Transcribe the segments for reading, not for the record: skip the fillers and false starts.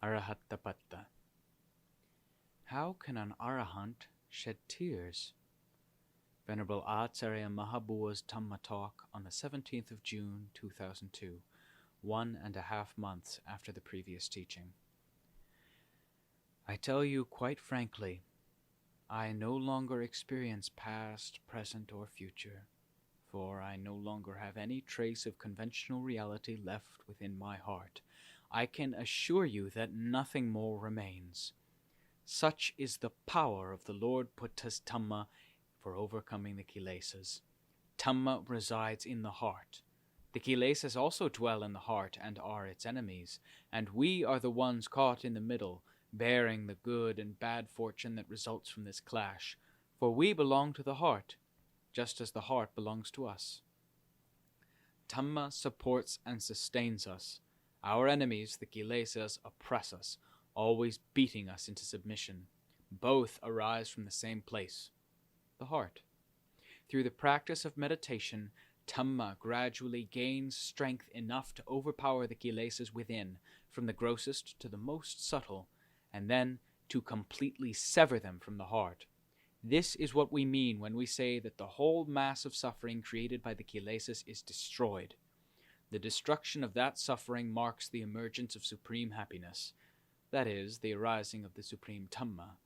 Arahattapatta. How can an arahant shed tears? Venerable Acharya Mahaboowa's Dhamma talk on the 17th of June 2002, 1.5 months after the previous teaching. I tell you quite frankly, I no longer experience past, present, or future, for I no longer have any trace of conventional reality left within my heart. I can assure you that nothing more remains. Such is the power of the Lord Buddha's Dhamma for overcoming the kilesas. Dhamma resides in the heart. The kilesas also dwell in the heart and are its enemies, and we are the ones caught in the middle, bearing the good and bad fortune that results from this clash, for we belong to the heart, just as the heart belongs to us. Dhamma supports and sustains us. Our enemies, the kilesas, oppress us, always beating us into submission. Both arise from the same place, the heart. Through the practice of meditation, Dhamma gradually gains strength enough to overpower the kilesas within, from the grossest to the most subtle, and then to completely sever them from the heart. This is what we mean when we say that the whole mass of suffering created by the kilesas is destroyed. The destruction of that suffering marks the emergence of supreme happiness, that is, the arising of the supreme Dhamma,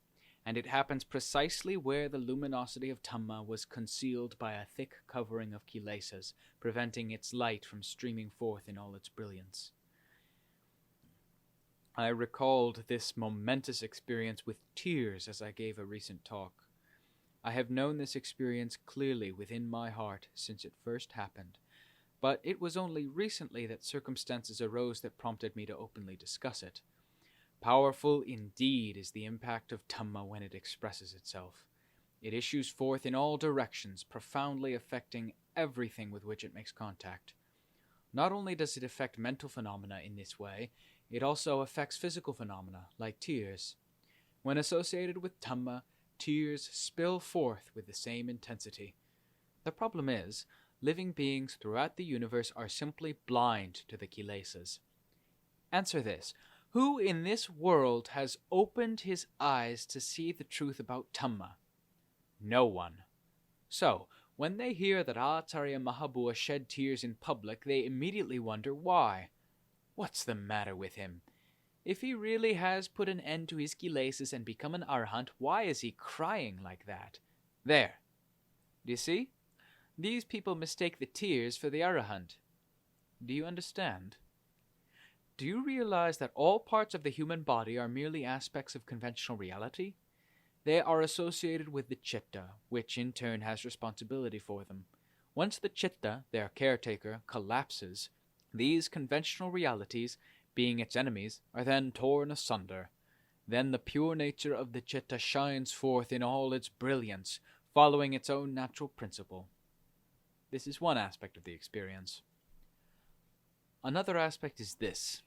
and it happens precisely where the luminosity of Dhamma was concealed by a thick covering of kilesas, preventing its light from streaming forth in all its brilliance. I recalled this momentous experience with tears as I gave a recent talk. I have known this experience clearly within my heart since it first happened, but it was only recently that circumstances arose that prompted me to openly discuss it. Powerful indeed is the impact of Dhamma when it expresses itself. It issues forth in all directions, profoundly affecting everything with which it makes contact. Not only does it affect mental phenomena in this way, it also affects physical phenomena, like tears. When associated with Dhamma, tears spill forth with the same intensity. The problem is, living beings throughout the universe are simply blind to the kilesas. Answer this. Who in this world has opened his eyes to see the truth about Dhamma? No one. So, when they hear that Acharya Mahaboowa shed tears in public, they immediately wonder why. What's the matter with him? If he really has put an end to his kilesas and become an arahant, why is he crying like that? There. Do you see? These people mistake the tears for the arahant. Do you understand? Do you realize that all parts of the human body are merely aspects of conventional reality? They are associated with the chitta, which in turn has responsibility for them. Once the chitta, their caretaker, collapses, these conventional realities, being its enemies, are then torn asunder. Then the pure nature of the chitta shines forth in all its brilliance, following its own natural principle. This is one aspect of the experience. Another aspect is this.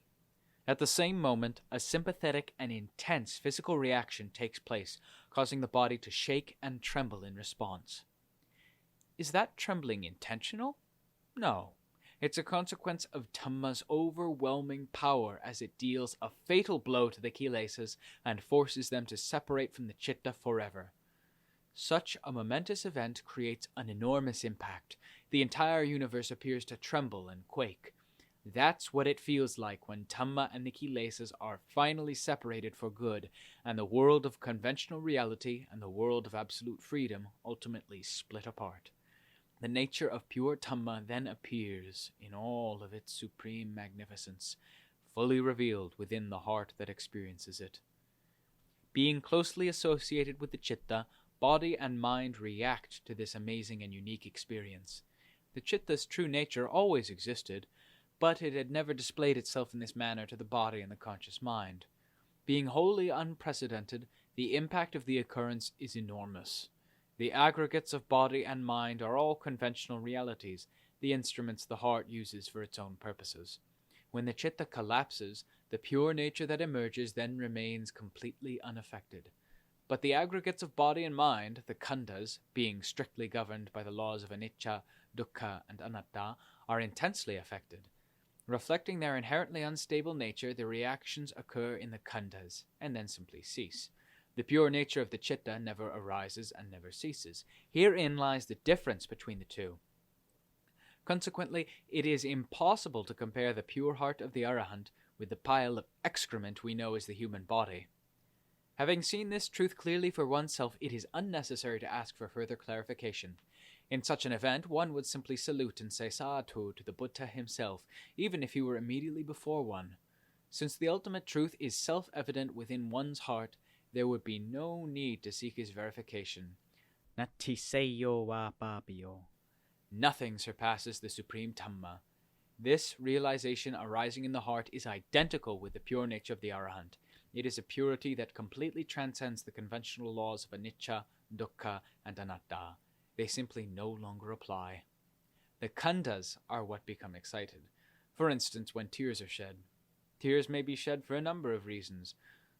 At the same moment, a sympathetic and intense physical reaction takes place, causing the body to shake and tremble in response. Is that trembling intentional? No. It's a consequence of Dhamma's overwhelming power as it deals a fatal blow to the kilesas and forces them to separate from the chitta forever. Such a momentous event creates an enormous impact. The entire universe appears to tremble and quake. That's what it feels like when Dhamma and the kilesas are finally separated for good, and the world of conventional reality and the world of absolute freedom ultimately split apart. The nature of pure Dhamma then appears in all of its supreme magnificence, fully revealed within the heart that experiences it. Being closely associated with the chitta, body and mind react to this amazing and unique experience. The chitta's true nature always existed, but it had never displayed itself in this manner to the body and the conscious mind. Being wholly unprecedented, the impact of the occurrence is enormous. The aggregates of body and mind are all conventional realities, the instruments the heart uses for its own purposes. When the chitta collapses, the pure nature that emerges then remains completely unaffected. But the aggregates of body and mind, the khandhas, being strictly governed by the laws of anicca, dukkha, and anatta, are intensely affected. Reflecting their inherently unstable nature, the reactions occur in the khandhas, and then simply cease. The pure nature of the chitta never arises and never ceases. Herein lies the difference between the two. Consequently, it is impossible to compare the pure heart of the Arahant with the pile of excrement we know as the human body. Having seen this truth clearly for oneself, it is unnecessary to ask for further clarification. In such an event, one would simply salute and say sadhu to the Buddha himself, even if he were immediately before one. Since the ultimate truth is self-evident within one's heart, there would be no need to seek his verification. Nati seyo wa papiyo. Nothing surpasses the supreme Dhamma. This realization arising in the heart is identical with the pure nature of the Arahant. It is a purity that completely transcends the conventional laws of anicca, dukkha, and anatta. They simply no longer apply. The khandhas are what become excited. For instance, when tears are shed. Tears may be shed for a number of reasons.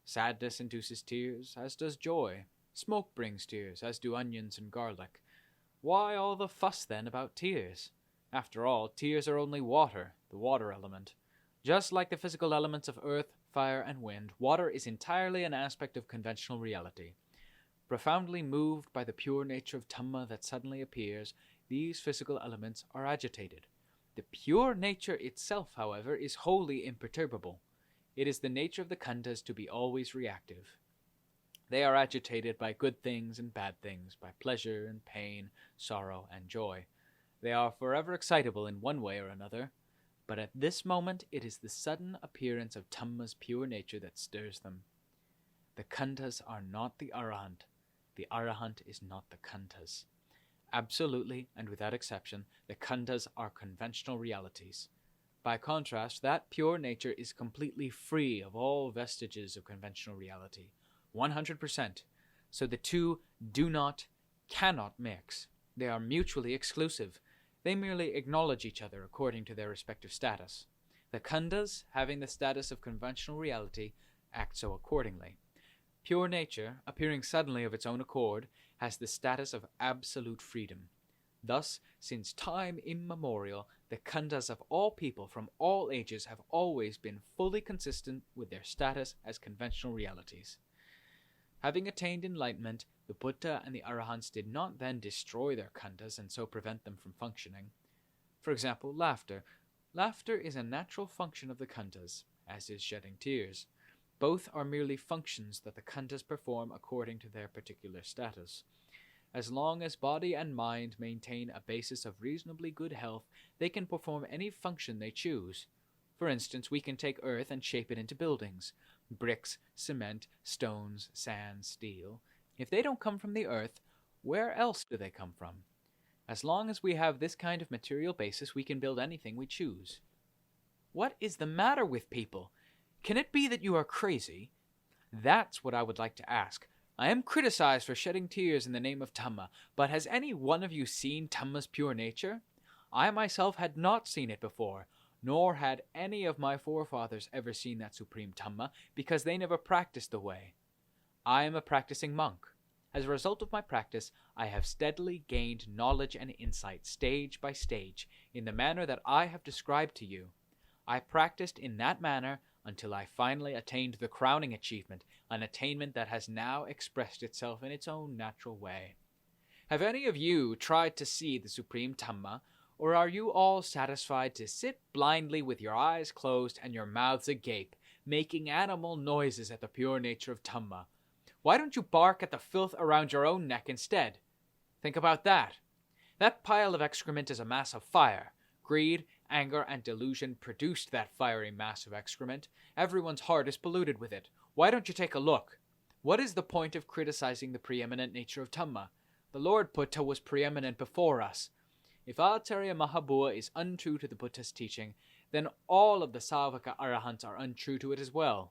Sadness induces tears, as does joy. Smoke brings tears, as do onions and garlic. Why all the fuss, then, about tears? After all, tears are only water, the water element. Just like the physical elements of earth, fire, and wind, water is entirely an aspect of conventional reality. Profoundly moved by the pure nature of Dhamma that suddenly appears, these physical elements are agitated. The pure nature itself, however, is wholly imperturbable. It is the nature of the khandhas to be always reactive. They are agitated by good things and bad things, by pleasure and pain, sorrow and joy. They are forever excitable in one way or another, but at this moment it is the sudden appearance of Dhamma's pure nature that stirs them. The khandhas are not the Arahant. The Arahant is not the khandhas. Absolutely, and without exception, the khandhas are conventional realities. By contrast, that pure nature is completely free of all vestiges of conventional reality, 100%. So the two cannot mix. They are mutually exclusive. They merely acknowledge each other according to their respective status. The khandhas, having the status of conventional reality, act so accordingly. Pure nature, appearing suddenly of its own accord, has the status of absolute freedom. Thus, since time immemorial, the khandhas of all people from all ages have always been fully consistent with their status as conventional realities. Having attained enlightenment, the Buddha and the Arahants did not then destroy their khandhas and so prevent them from functioning. For example, laughter. Laughter is a natural function of the khandhas, as is shedding tears. Both are merely functions that the khandhas perform according to their particular status. As long as body and mind maintain a basis of reasonably good health, they can perform any function they choose. For instance, we can take earth and shape it into buildings. Bricks, cement, stones, sand, steel. If they don't come from the earth, where else do they come from? As long as we have this kind of material basis, we can build anything we choose. What is the matter with people? Can it be that you are crazy? That's what I would like to ask. I am criticized for shedding tears in the name of Dhamma, but has any one of you seen Dhamma's pure nature? I myself had not seen it before, nor had any of my forefathers ever seen that supreme Dhamma, because they never practiced the way. I am a practicing monk. As a result of my practice, I have steadily gained knowledge and insight stage by stage, in the manner that I have described to you. I practiced in that manner until I finally attained the crowning achievement, an attainment that has now expressed itself in its own natural way. Have any of you tried to see the supreme Dhamma, or are you all satisfied to sit blindly with your eyes closed and your mouths agape, making animal noises at the pure nature of Dhamma? Why don't you bark at the filth around your own neck instead? Think about that. That pile of excrement is a mass of fire. Greed, anger, and delusion produced that fiery mass of excrement. Everyone's heart is polluted with it. Why don't you take a look? What is the point of criticizing the preeminent nature of Dhamma? The Lord Buddha was preeminent before us. If Acharya Boowa is untrue to the Buddha's teaching, then all of the Savaka Arahants are untrue to it as well.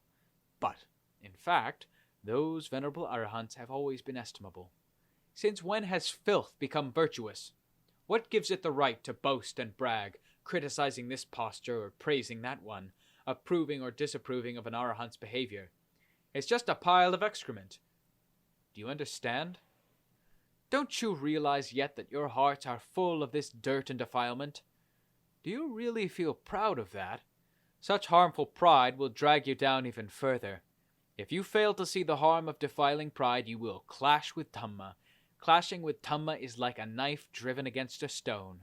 But, in fact, those venerable Arahants have always been estimable. Since when has filth become virtuous? What gives it the right to boast and brag, criticizing this posture or praising that one, approving or disapproving of an Arahant's behavior? It's just a pile of excrement. Do you understand? Don't you realize yet that your hearts are full of this dirt and defilement? Do you really feel proud of that? Such harmful pride will drag you down even further. If you fail to see the harm of defiling pride, you will clash with Dhamma. Clashing with Dhamma is like a knife driven against a stone.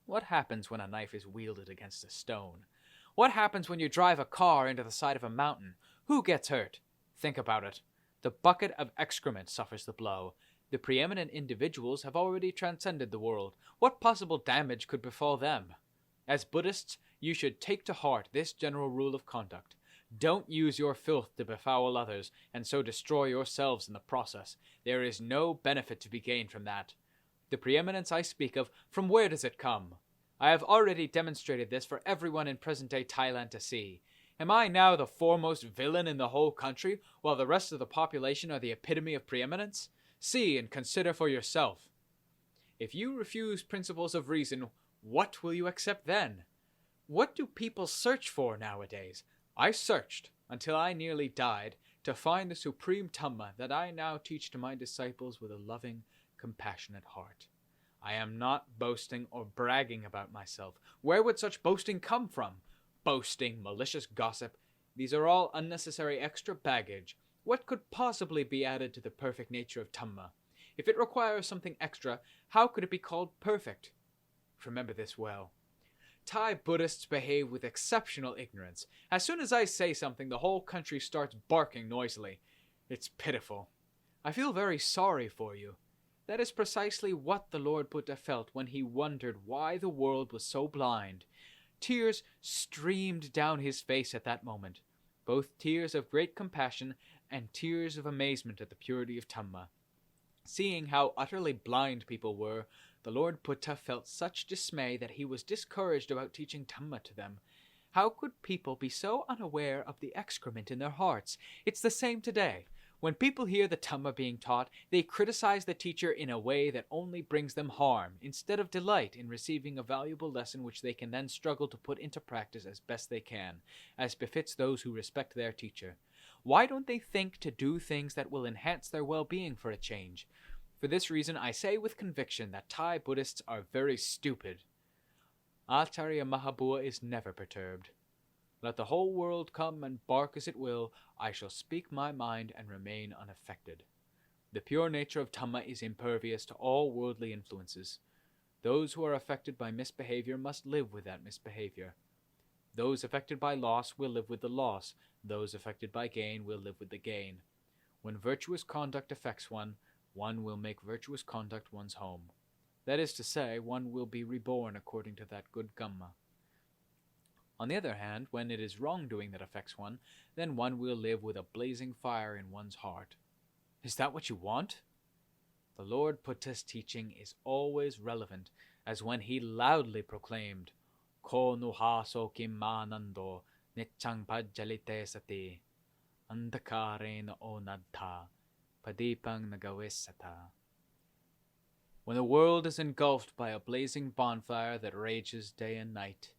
What happens when a knife is wielded against a stone? What happens when you drive a car into the side of a mountain? Who gets hurt? Think about it. The bucket of excrement suffers the blow. The preeminent individuals have already transcended the world. What possible damage could befall them? As Buddhists, you should take to heart this general rule of conduct. Don't use your filth to befoul others, and so destroy yourselves in the process. There is no benefit to be gained from that. The preeminence I speak of, from where does it come? I have already demonstrated this for everyone in present-day Thailand to see. Am I now the foremost villain in the whole country, while the rest of the population are the epitome of preeminence? See and consider for yourself. If you refuse principles of reason, what will you accept then? What do people search for nowadays? I searched, until I nearly died, to find the supreme Dhamma that I now teach to my disciples with a loving, compassionate heart. I am not boasting or bragging about myself. Where would such boasting come from? Boasting, malicious gossip, these are all unnecessary extra baggage. What could possibly be added to the perfect nature of Dhamma? If it requires something extra, how could it be called perfect? Remember this well. Thai Buddhists behave with exceptional ignorance. As soon as I say something, the whole country starts barking noisily. It's pitiful. I feel very sorry for you. That is precisely what the Lord Buddha felt when he wondered why the world was so blind. Tears streamed down his face at that moment, both tears of great compassion and tears of amazement at the purity of Dhamma. Seeing how utterly blind people were, the Lord Buddha felt such dismay that he was discouraged about teaching Dhamma to them. How could people be so unaware of the excrement in their hearts? It's the same today. When people hear the Dhamma being taught, they criticize the teacher in a way that only brings them harm, instead of delight in receiving a valuable lesson which they can then struggle to put into practice as best they can, as befits those who respect their teacher. Why don't they think to do things that will enhance their well-being for a change? For this reason, I say with conviction that Thai Buddhists are very stupid. Acharya Mahā is never perturbed. Let the whole world come and bark as it will, I shall speak my mind and remain unaffected. The pure nature of Dhamma is impervious to all worldly influences. Those who are affected by misbehavior must live with that misbehavior. Those affected by loss will live with the loss. Those affected by gain will live with the gain. When virtuous conduct affects one will make virtuous conduct one's home. That is to say, one will be reborn according to that good Dhamma. On the other hand, when it is wrongdoing that affects one, then one will live with a blazing fire in one's heart. Is that what you want? The Lord Buddha's teaching is always relevant, as when he loudly proclaimed, Ko nuha so kim manando nichang pajjalite sati andakarena onadha padipang nagawesata. When the world is engulfed by a blazing bonfire that rages day and night,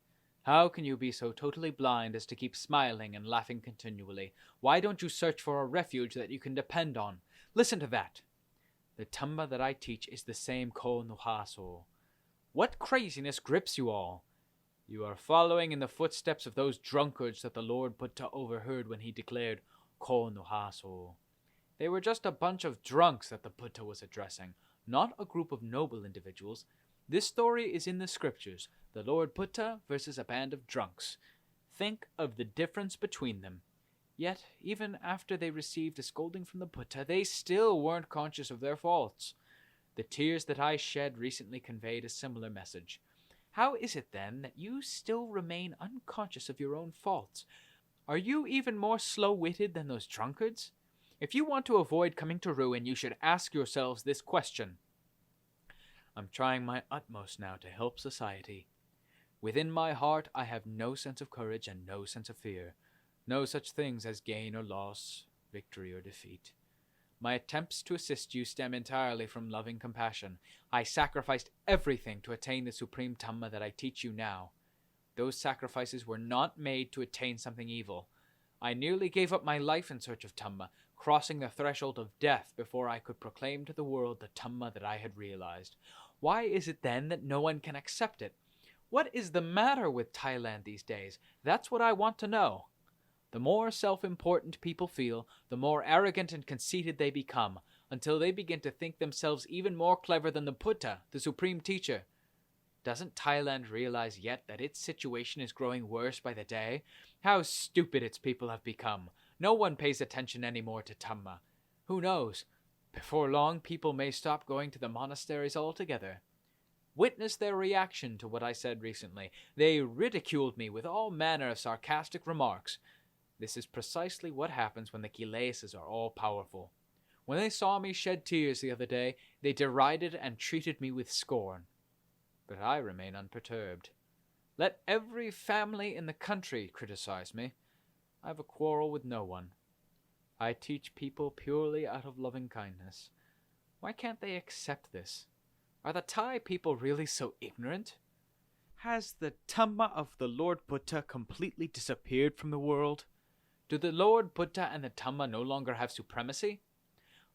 how can you be so totally blind as to keep smiling and laughing continually? Why don't you search for a refuge that you can depend on? Listen to that. The Dhamma that I teach is the same ko nuhaso. What craziness grips you all? You are following in the footsteps of those drunkards that the Lord Buddha overheard when he declared ko nuhaso. They were just a bunch of drunks that the Buddha was addressing, not a group of noble individuals. This story is in the scriptures, the Lord Buddha versus a band of drunks. Think of the difference between them. Yet, even after they received a scolding from the Buddha, they still weren't conscious of their faults. The tears that I shed recently conveyed a similar message. How is it, then, that you still remain unconscious of your own faults? Are you even more slow-witted than those drunkards? If you want to avoid coming to ruin, you should ask yourselves this question. I'm trying my utmost now to help society. Within my heart I have no sense of courage and no sense of fear, no such things as gain or loss, victory or defeat. My attempts to assist you stem entirely from loving compassion. I sacrificed everything to attain the supreme Dhamma that I teach you now. Those sacrifices were not made to attain something evil. I nearly gave up my life in search of Dhamma, crossing the threshold of death before I could proclaim to the world the Dhamma that I had realized. Why is it then that no one can accept it? What is the matter with Thailand these days? That's what I want to know. The more self-important people feel, the more arrogant and conceited they become, until they begin to think themselves even more clever than the Buddha, the supreme teacher. Doesn't Thailand realize yet that its situation is growing worse by the day? How stupid its people have become. No one pays attention anymore to Dhamma. Who knows? Before long, people may stop going to the monasteries altogether. Witness their reaction to what I said recently. They ridiculed me with all manner of sarcastic remarks. This is precisely what happens when the kilesas are all-powerful. When they saw me shed tears the other day, they derided and treated me with scorn. But I remain unperturbed. Let every family in the country criticize me. I have a quarrel with no one. I teach people purely out of loving kindness. Why can't they accept this? Are the Thai people really so ignorant? Has the Dhamma of the Lord Buddha completely disappeared from the world? Do the Lord Buddha and the Dhamma no longer have supremacy?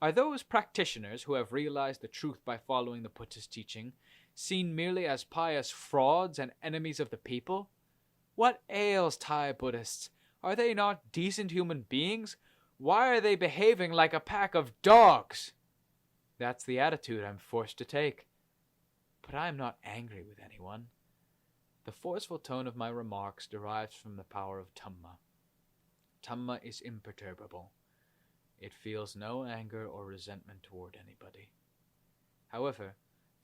Are those practitioners who have realized the truth by following the Buddha's teaching seen merely as pious frauds and enemies of the people? What ails Thai Buddhists? Are they not decent human beings? Why are they behaving like a pack of dogs? That's the attitude I'm forced to take. But I am not angry with anyone. The forceful tone of my remarks derives from the power of Dhamma. Dhamma is imperturbable. It feels no anger or resentment toward anybody. However,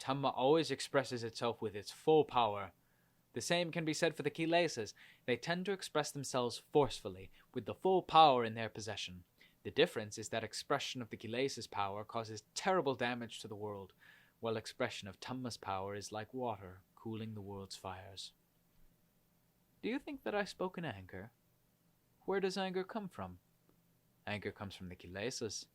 Dhamma always expresses itself with its full power. The same can be said for the kilesas. They tend to express themselves forcefully, with the full power in their possession. The difference is that expression of the kilesas' power causes terrible damage to the world, while expression of Dhamma's power is like water, cooling the world's fires. Do you think that I spoke in anger? Where does anger come from? Anger comes from the kilesas.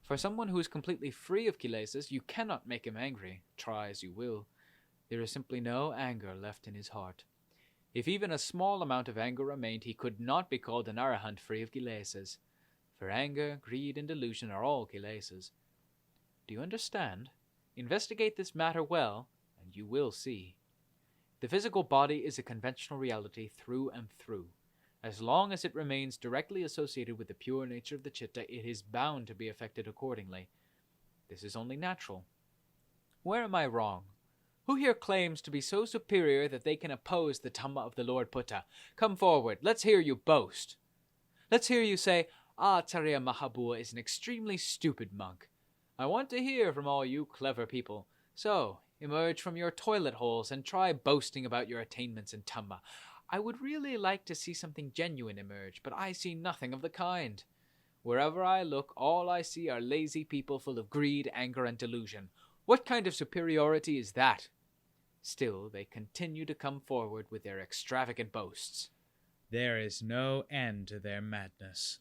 For someone who is completely free of kilesas, you cannot make him angry, try as you will. There is simply no anger left in his heart. If even a small amount of anger remained, he could not be called an arahant free of kilesas. For anger, greed, and delusion are all kilesas. Do you understand? Investigate this matter well, and you will see. The physical body is a conventional reality through and through. As long as it remains directly associated with the pure nature of the citta, it is bound to be affected accordingly. This is only natural. Where am I wrong? Who here claims to be so superior that they can oppose the Dhamma of the Lord Buddha? Come forward, let's hear you boast. Let's hear you say, Acharya Boowa is an extremely stupid monk. I want to hear from all you clever people. So, emerge from your toilet holes and try boasting about your attainments in Dhamma. I would really like to see something genuine emerge, but I see nothing of the kind. Wherever I look, all I see are lazy people full of greed, anger, and delusion. What kind of superiority is that? Still, they continue to come forward with their extravagant boasts. There is no end to their madness.